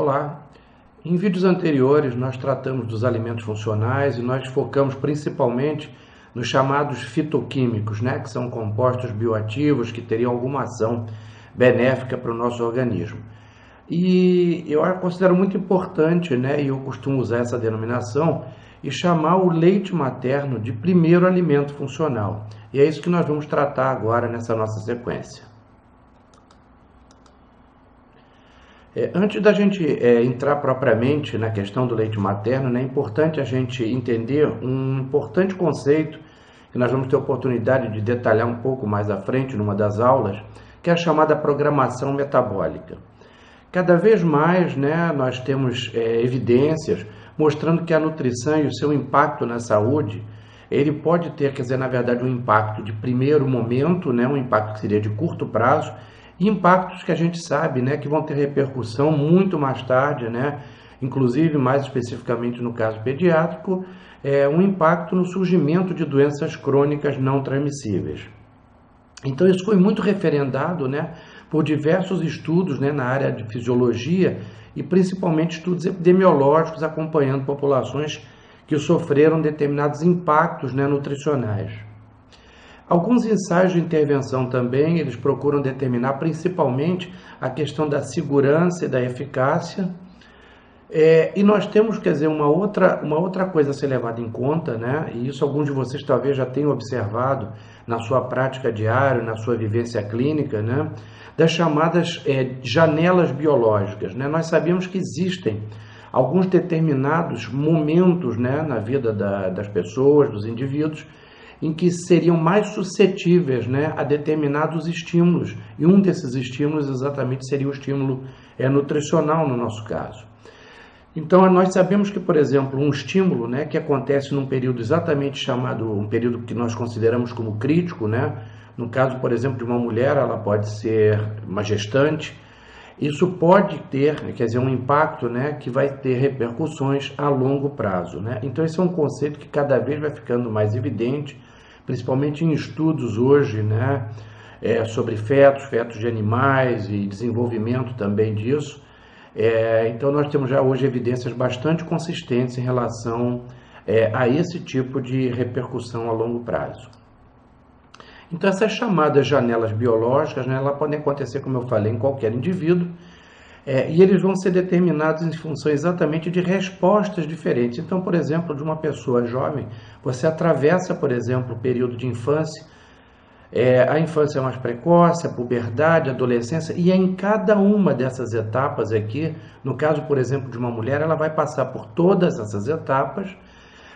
Olá! Em vídeos anteriores nós tratamos dos alimentos funcionais e nós focamos principalmente nos chamados fitoquímicos, que são compostos bioativos que teriam alguma ação benéfica para o nosso organismo. E eu considero muito importante, e eu costumo usar essa denominação, e chamar o leite materno de primeiro alimento funcional. E é isso que nós vamos tratar agora nessa nossa sequência. Antes da gente entrar propriamente na questão do leite materno, é importante a gente entender um importante conceito que nós vamos ter oportunidade de detalhar um pouco mais à frente numa das aulas, que é a chamada programação metabólica. Cada vez mais nós temos evidências mostrando que a nutrição e o seu impacto na saúde, ele pode ter, na verdade, um impacto de primeiro momento, um impacto que seria de curto prazo, e impactos que a gente sabe, que vão ter repercussão muito mais tarde, inclusive mais especificamente no caso pediátrico, um impacto no surgimento de doenças crônicas não transmissíveis. Então isso foi muito referendado, por diversos estudos, na área de fisiologia e principalmente estudos epidemiológicos acompanhando populações que sofreram determinados impactos, nutricionais. Alguns ensaios de intervenção também, eles procuram determinar principalmente a questão da segurança e da eficácia. E nós temos, uma outra coisa a ser levada em conta, e isso alguns de vocês talvez já tenham observado na sua prática diária, na sua vivência clínica, das chamadas janelas biológicas. Nós sabemos que existem alguns determinados momentos na vida das pessoas, dos indivíduos, em que seriam mais suscetíveis a determinados estímulos. E um desses estímulos exatamente seria o estímulo nutricional no nosso caso. Então nós sabemos que, por exemplo, um estímulo que acontece num período exatamente chamado, um período que nós consideramos como crítico, no caso, por exemplo, de uma mulher, ela pode ser uma gestante, isso pode ter, um impacto que vai ter repercussões a longo prazo. Então esse é um conceito que cada vez vai ficando mais evidente, principalmente em estudos hoje, sobre fetos de animais e desenvolvimento também disso. Então nós temos já hoje evidências bastante consistentes em relação a esse tipo de repercussão a longo prazo. Então essas chamadas janelas biológicas, elas podem acontecer, como eu falei, em qualquer indivíduo, e eles vão ser determinados em função exatamente de respostas diferentes. Então, por exemplo, de uma pessoa jovem, você atravessa, por exemplo, o período de infância, a infância mais precoce, a puberdade, a adolescência, e em cada uma dessas etapas aqui, no caso, por exemplo, de uma mulher, ela vai passar por todas essas etapas,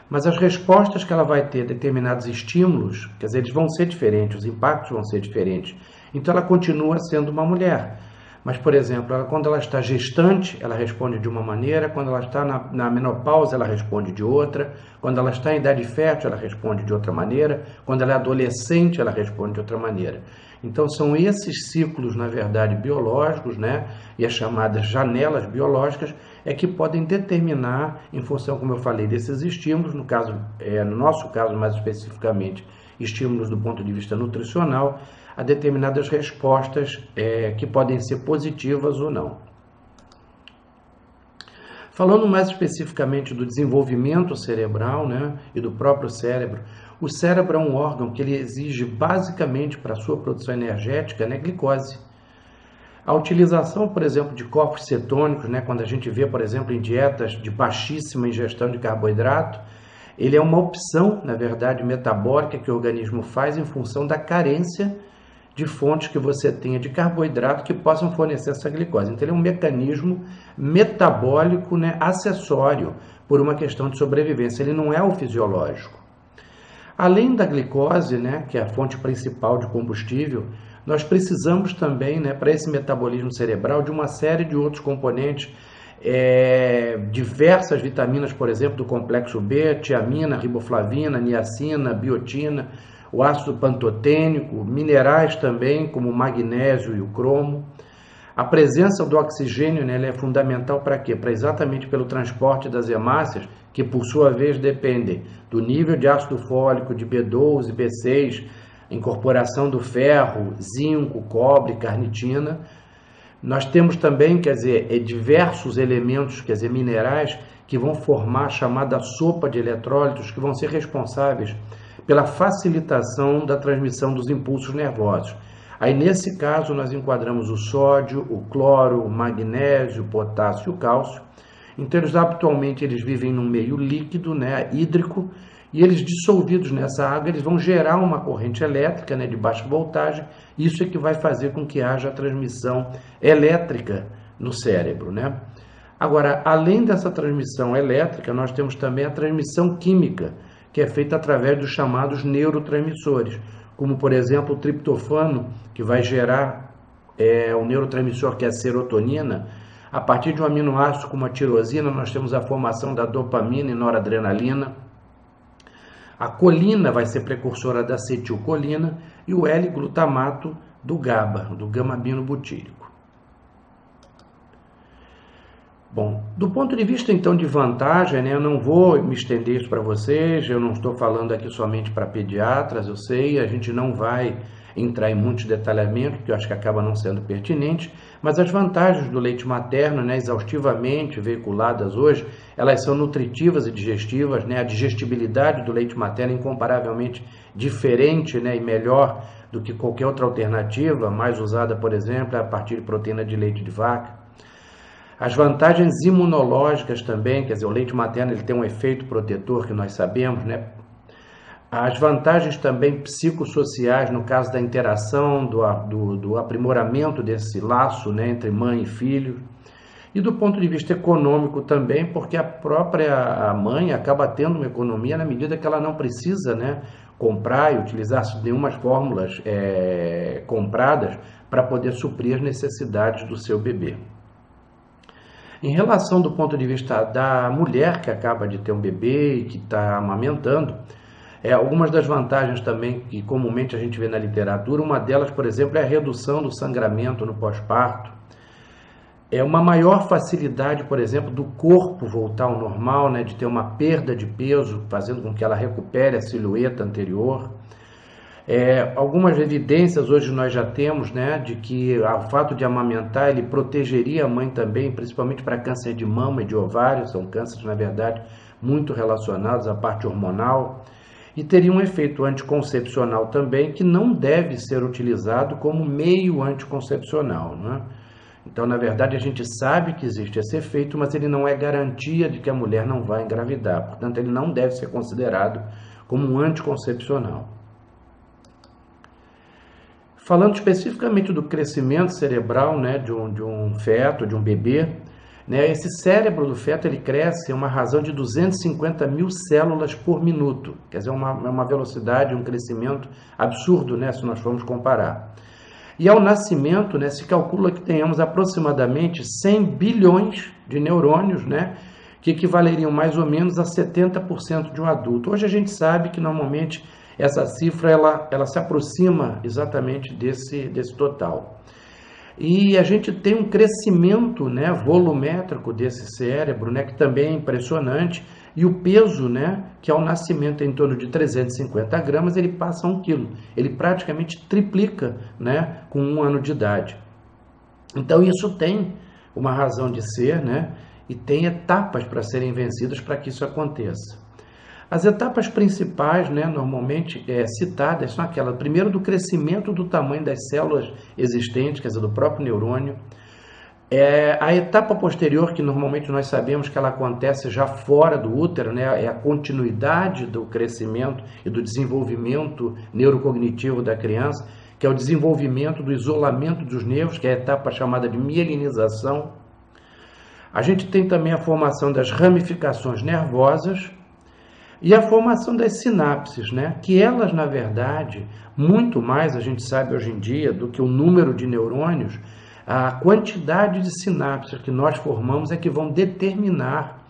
mas as respostas que ela vai ter, determinados estímulos, eles vão ser diferentes, os impactos vão ser diferentes. Então ela continua sendo uma mulher. Mas, por exemplo, quando ela está gestante, ela responde de uma maneira, quando ela está na menopausa, ela responde de outra, quando ela está em idade fértil, ela responde de outra maneira, quando ela é adolescente, ela responde de outra maneira. Então, são esses ciclos, na verdade, biológicos, e as chamadas janelas biológicas, que podem determinar, em função, como eu falei, desses estímulos, no nosso caso, mais especificamente, estímulos do ponto de vista nutricional, a determinadas respostas que podem ser positivas ou não. Falando mais especificamente do desenvolvimento cerebral e do próprio cérebro, o cérebro é um órgão que ele exige basicamente para a sua produção energética glicose. A utilização, por exemplo, de corpos cetônicos, quando a gente vê, por exemplo, em dietas de baixíssima ingestão de carboidrato, ele é uma opção, na verdade, metabólica que o organismo faz em função da carência de fontes que você tenha de carboidrato que possam fornecer essa glicose. Então ele é um mecanismo metabólico acessório por uma questão de sobrevivência, ele não é o fisiológico. Além da glicose, que é a fonte principal de combustível, nós precisamos também, para esse metabolismo cerebral, de uma série de outros componentes, diversas vitaminas, por exemplo, do complexo B, tiamina, riboflavina, niacina, biotina, o ácido pantotênico, minerais também, como o magnésio e o cromo. A presença do oxigênio ela é fundamental para quê? Para exatamente pelo transporte das hemácias, que por sua vez dependem do nível de ácido fólico, de B12, B6, incorporação do ferro, zinco, cobre, carnitina. Nós temos também, quer dizer, diversos elementos, quer dizer, minerais, que vão formar a chamada sopa de eletrólitos, que vão ser responsáveis pela facilitação da transmissão dos impulsos nervosos. Aí, nesse caso, nós enquadramos o sódio, o cloro, o magnésio, o potássio e o cálcio. Então, habitualmente, eles vivem num meio líquido, né, hídrico, e eles dissolvidos nessa água, eles vão gerar uma corrente elétrica, né, de baixa voltagem. Isso é que vai fazer com que haja a transmissão elétrica no cérebro, né? Agora, além dessa transmissão elétrica, nós temos também a transmissão química, que é feita através dos chamados neurotransmissores, como, por exemplo, o triptofano, que vai gerar o neurotransmissor que é a serotonina. A partir de um aminoácido como a tirosina, nós temos a formação da dopamina e noradrenalina. A colina vai ser precursora da acetilcolina e o L-glutamato do GABA, do gama-amino butírico. Bom, do ponto de vista então de vantagem, né, eu não vou me estender isso para vocês, eu não estou falando aqui somente para pediatras, eu sei, a gente não vai entrar em muitos detalhamentos, porque eu acho que acaba não sendo pertinente, mas as vantagens do leite materno, né, exaustivamente veiculadas hoje, elas são nutritivas e digestivas, né, a digestibilidade do leite materno é incomparavelmente diferente, né, e melhor do que qualquer outra alternativa, mais usada, por exemplo, a partir de proteína de leite de vaca. As vantagens imunológicas também, quer dizer, o leite materno ele tem um efeito protetor que nós sabemos, né? As vantagens também psicossociais, no caso da interação, do aprimoramento desse laço, né, entre mãe e filho. E do ponto de vista econômico também, porque a própria mãe acaba tendo uma economia na medida que ela não precisa, né, comprar e utilizar nenhuma fórmulas compradas para poder suprir as necessidades do seu bebê. Em relação do ponto de vista da mulher que acaba de ter um bebê e que está amamentando, algumas das vantagens também que comumente a gente vê na literatura, uma delas, por exemplo, é a redução do sangramento no pós-parto. É uma maior facilidade, por exemplo, do corpo voltar ao normal, né, de ter uma perda de peso, fazendo com que ela recupere a silhueta anterior. Algumas evidências hoje nós já temos, né, de que o fato de amamentar ele protegeria a mãe também, principalmente para câncer de mama e de ovário, são cânceres, na verdade, muito relacionados à parte hormonal, e teria um efeito anticoncepcional também, que não deve ser utilizado como meio anticoncepcional, né? Então, na verdade, a gente sabe que existe esse efeito, mas ele não é garantia de que a mulher não vai engravidar, portanto, ele não deve ser considerado como um anticoncepcional. Falando especificamente do crescimento cerebral, né, de um feto, de um bebê, né, esse cérebro do feto ele cresce a uma razão de 250 mil células por minuto. Quer dizer, uma velocidade, um crescimento absurdo, né, se nós formos comparar. E ao nascimento, né, se calcula que tenhamos aproximadamente 100 bilhões de neurônios, né, que equivaleriam mais ou menos a 70% de um adulto. Hoje a gente sabe que normalmente essa cifra ela se aproxima exatamente desse total. E a gente tem um crescimento, né, volumétrico desse cérebro, né, que também é impressionante, e o peso, né, que ao nascimento é em torno de 350 gramas, ele passa a 1 quilo. Ele praticamente triplica, né, com 1 ano de idade. Então isso tem uma razão de ser, né, e tem etapas para serem vencidas para que isso aconteça. As etapas principais, né, normalmente citadas, são aquelas, primeiro, do crescimento do tamanho das células existentes, quer dizer, do próprio neurônio. A etapa posterior, que normalmente nós sabemos que ela acontece já fora do útero, né, é a continuidade do crescimento e do desenvolvimento neurocognitivo da criança, que é o desenvolvimento do isolamento dos nervos, que é a etapa chamada de mielinização. A gente tem também a formação das ramificações nervosas, e a formação das sinapses, né? Que elas, na verdade, muito mais a gente sabe hoje em dia do que o número de neurônios, a quantidade de sinapses que nós formamos é que vão determinar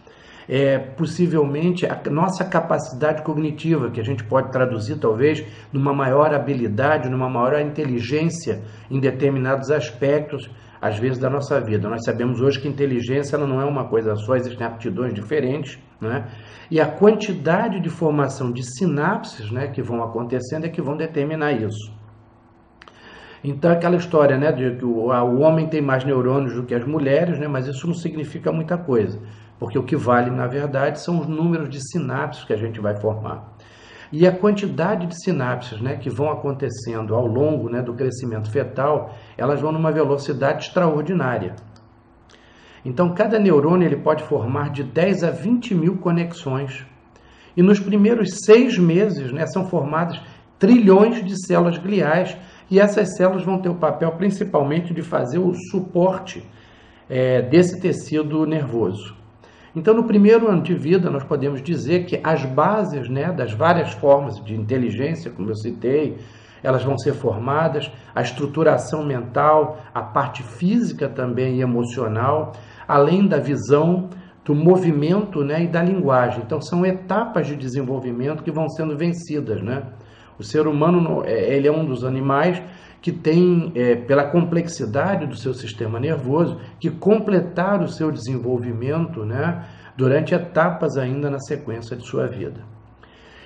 possivelmente a nossa capacidade cognitiva, que a gente pode traduzir talvez numa maior habilidade, numa maior inteligência em determinados aspectos, às vezes, da nossa vida. Nós sabemos hoje que inteligência ela não é uma coisa só, existem aptidões diferentes, né? E a quantidade de formação de sinapses, né, que vão acontecendo é que vão determinar isso. Então, aquela história, né, de que o homem tem mais neurônios do que as mulheres, né, mas isso não significa muita coisa, porque o que vale, na verdade, são os números de sinapses que a gente vai formar. E a quantidade de sinapses, né, que vão acontecendo ao longo, né, do crescimento fetal, elas vão numa velocidade extraordinária. Então, cada neurônio ele pode formar de 10 a 20 mil conexões. E nos primeiros 6 meses, né, são formadas trilhões de células gliais, e essas células vão ter o papel principalmente de fazer o suporte desse tecido nervoso. Então, no primeiro ano de vida, nós podemos dizer que as bases, né, das várias formas de inteligência, como eu citei, elas vão ser formadas, a estruturação mental, a parte física também e emocional, além da visão, do movimento, né, e da linguagem. Então, são etapas de desenvolvimento que vão sendo vencidas, né? O ser humano ele é um dos animais que tem, pela complexidade do seu sistema nervoso, que completar o seu desenvolvimento, né, durante etapas ainda na sequência de sua vida.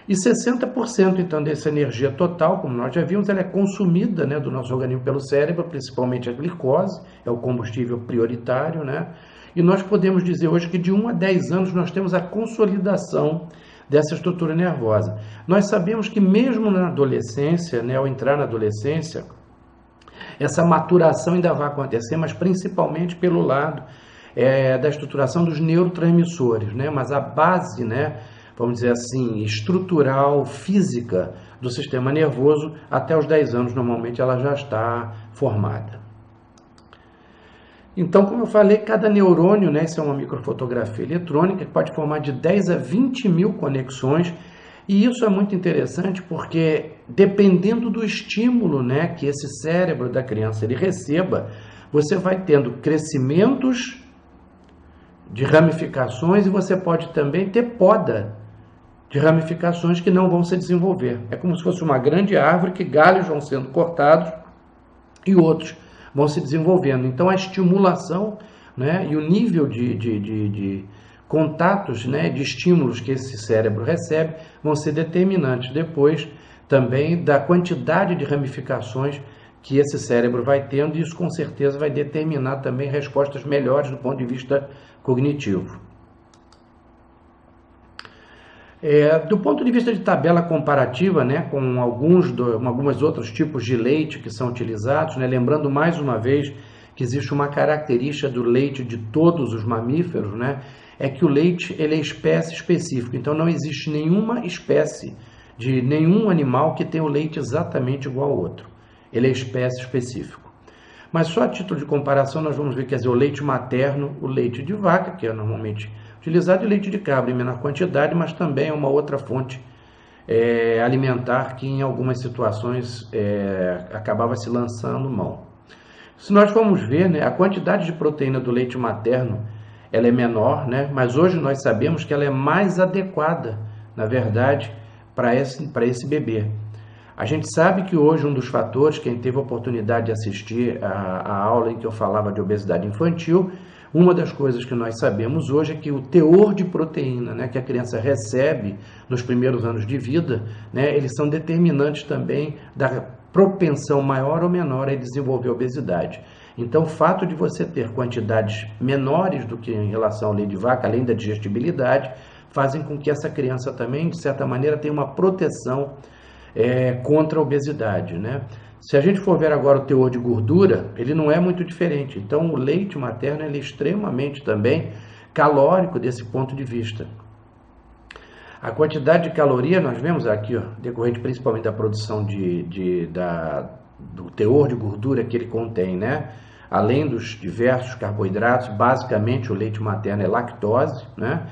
E 60% então dessa energia total, como nós já vimos, ela é consumida, né, do nosso organismo pelo cérebro, principalmente a glicose, é o combustível prioritário, né? E nós podemos dizer hoje que de 1 a 10 anos nós temos a consolidação dessa estrutura nervosa. Nós sabemos que mesmo na adolescência, né, ao entrar na adolescência, essa maturação ainda vai acontecer, mas principalmente pelo lado da estruturação dos neurotransmissores, né? Mas a base, né, vamos dizer assim, estrutural, física do sistema nervoso, até os 10 anos, normalmente, ela já está formada. Então, como eu falei, cada neurônio, né, isso é uma microfotografia eletrônica, que pode formar de 10 a 20 mil conexões, e isso é muito interessante porque, dependendo do estímulo, né, que esse cérebro da criança ele receba, você vai tendo crescimentos de ramificações e você pode também ter poda de ramificações que não vão se desenvolver. É como se fosse uma grande árvore que galhos vão sendo cortados e outros vão se desenvolvendo. Então, a estimulação, né, e o nível de contatos, né, de estímulos que esse cérebro recebe vão ser determinantes depois também da quantidade de ramificações que esse cérebro vai tendo, e isso com certeza vai determinar também respostas melhores do ponto de vista cognitivo. Do ponto de vista de tabela comparativa, né, com alguns outros tipos de leite que são utilizados, né, lembrando mais uma vez que existe uma característica do leite de todos os mamíferos, né, é que o leite ele é espécie específica, então não existe nenhuma espécie de nenhum animal que tenha o leite exatamente igual ao outro, ele é espécie específico. Mas só a título de comparação nós vamos ver, quer dizer, o leite materno, o leite de vaca, que é normalmente utilizado, e leite de cabra em menor quantidade, mas também é uma outra fonte alimentar que em algumas situações acabava se lançando mão. Se nós formos ver, né, a quantidade de proteína do leite materno ela é menor, né, mas hoje nós sabemos que ela é mais adequada, na verdade, para esse bebê. A gente sabe que hoje um dos fatores, quem teve a oportunidade de assistir a aula em que eu falava de obesidade infantil, uma das coisas que nós sabemos hoje é que o teor de proteína, né, que a criança recebe nos primeiros anos de vida, né, eles são determinantes também da propensão maior ou menor a desenvolver obesidade. Então, o fato de você ter quantidades menores do que em relação ao leite de vaca, além da digestibilidade, fazem com que essa criança também, de certa maneira, tenha uma proteção contra a obesidade, né? Se a gente for ver agora o teor de gordura, ele não é muito diferente. Então, o leite materno ele é extremamente também calórico desse ponto de vista. A quantidade de caloria, nós vemos aqui, ó, decorrente principalmente da produção do teor de gordura que ele contém, né? Além dos diversos carboidratos, basicamente o leite materno é lactose, né?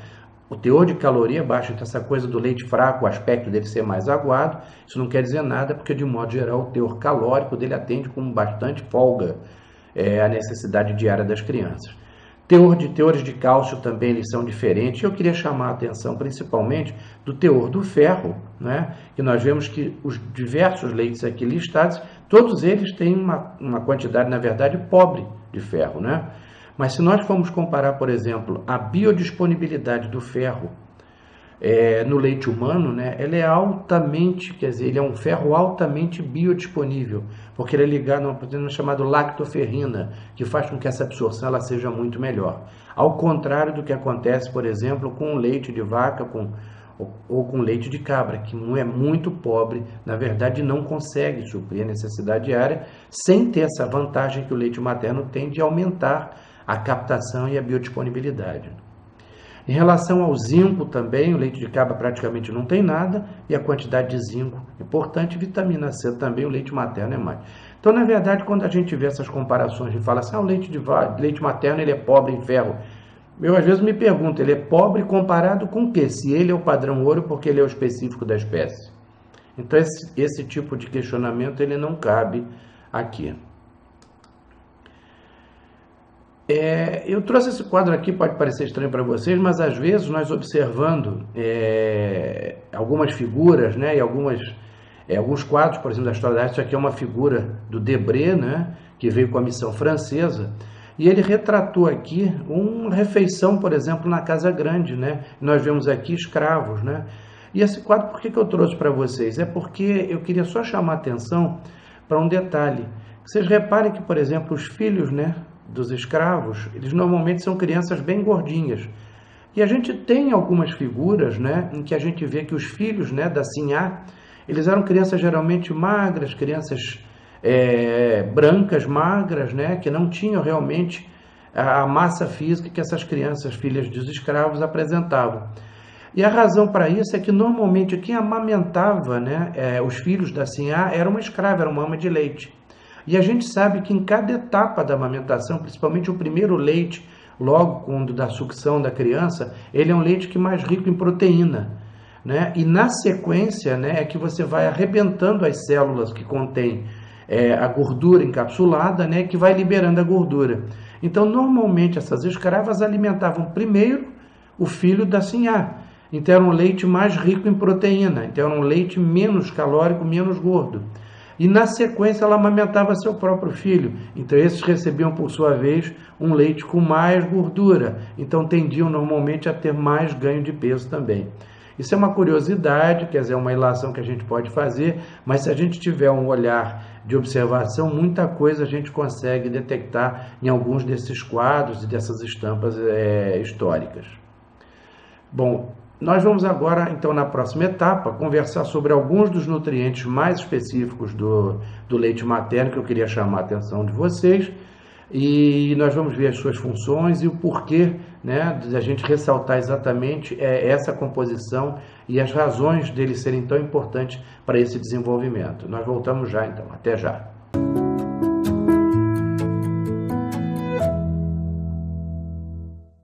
O teor de caloria é baixo, então essa coisa do leite fraco, o aspecto dele ser mais aguado, isso não quer dizer nada, porque de modo geral o teor calórico dele atende com bastante folga a necessidade diária das crianças. Teores de cálcio também eles são diferentes. Eu queria chamar a atenção principalmente do teor do ferro, né? Que nós vemos que os diversos leites aqui listados, todos eles têm uma quantidade, na verdade, pobre de ferro, né? Mas se nós formos comparar, por exemplo, a biodisponibilidade do ferro no leite humano, né, ele é altamente, quer dizer, ele é um ferro altamente biodisponível, porque ele é ligado a uma proteína chamada lactoferrina, que faz com que essa absorção ela seja muito melhor. Ao contrário do que acontece, por exemplo, com o leite de vaca ou com leite de cabra, que não é muito pobre, na verdade não consegue suprir a necessidade diária, sem ter essa vantagem que o leite materno tem de aumentar a captação e a biodisponibilidade. Em relação ao zinco também, o leite de cabra praticamente não tem nada, e a quantidade de zinco é importante, vitamina C também, o leite materno é mais. Então, na verdade, quando a gente vê essas comparações e fala assim, o leite materno ele é pobre em ferro, eu às vezes me pergunto, ele é pobre comparado com o quê? Se ele é o padrão ouro porque ele é o específico da espécie. Então, esse tipo de questionamento ele não cabe aqui. Eu trouxe esse quadro aqui, pode parecer estranho para vocês, mas às vezes nós observando algumas figuras, né, e alguns quadros, por exemplo, da história da arte, isso aqui é uma figura do Debré, né, que veio com a missão francesa, e ele retratou aqui uma refeição, por exemplo, na Casa Grande, né, nós vemos aqui escravos, né, e esse quadro, por que eu trouxe para vocês? É porque eu queria só chamar a atenção para um detalhe. Vocês reparem que, por exemplo, os filhos, né, dos escravos, eles normalmente são crianças bem gordinhas. E a gente tem algumas figuras, né, em que a gente vê que os filhos, né, da Sinhá, eles eram crianças geralmente magras, crianças brancas, magras, né, que não tinham realmente a massa física que essas crianças, filhas dos escravos, apresentavam. E a razão para isso é que normalmente quem amamentava, né, os filhos da Sinhá era uma escrava, era uma ama de leite. E a gente sabe que em cada etapa da amamentação, principalmente o primeiro leite, logo quando da sucção da criança, ele é um leite que é mais rico em proteína, né? E na sequência, né, é que você vai arrebentando as células que contêm a gordura encapsulada, né, que vai liberando a gordura. Então, normalmente, essas escravas alimentavam primeiro o filho da Sinhá. Então, era um leite mais rico em proteína. Então, era um leite menos calórico, menos gordo. E na sequência ela amamentava seu próprio filho. Então esses recebiam por sua vez um leite com mais gordura. Então tendiam normalmente a ter mais ganho de peso também. Isso é uma curiosidade, quer dizer, é uma ilação que a gente pode fazer, mas se a gente tiver um olhar de observação, muita coisa a gente consegue detectar em alguns desses quadros e dessas estampas históricas. Bom, nós vamos agora, então, na próxima etapa, conversar sobre alguns dos nutrientes mais específicos do leite materno, que eu queria chamar a atenção de vocês, e nós vamos ver as suas funções e o porquê, né, de a gente ressaltar exatamente essa composição e as razões deles serem tão importantes para esse desenvolvimento. Nós voltamos já, então. Até já.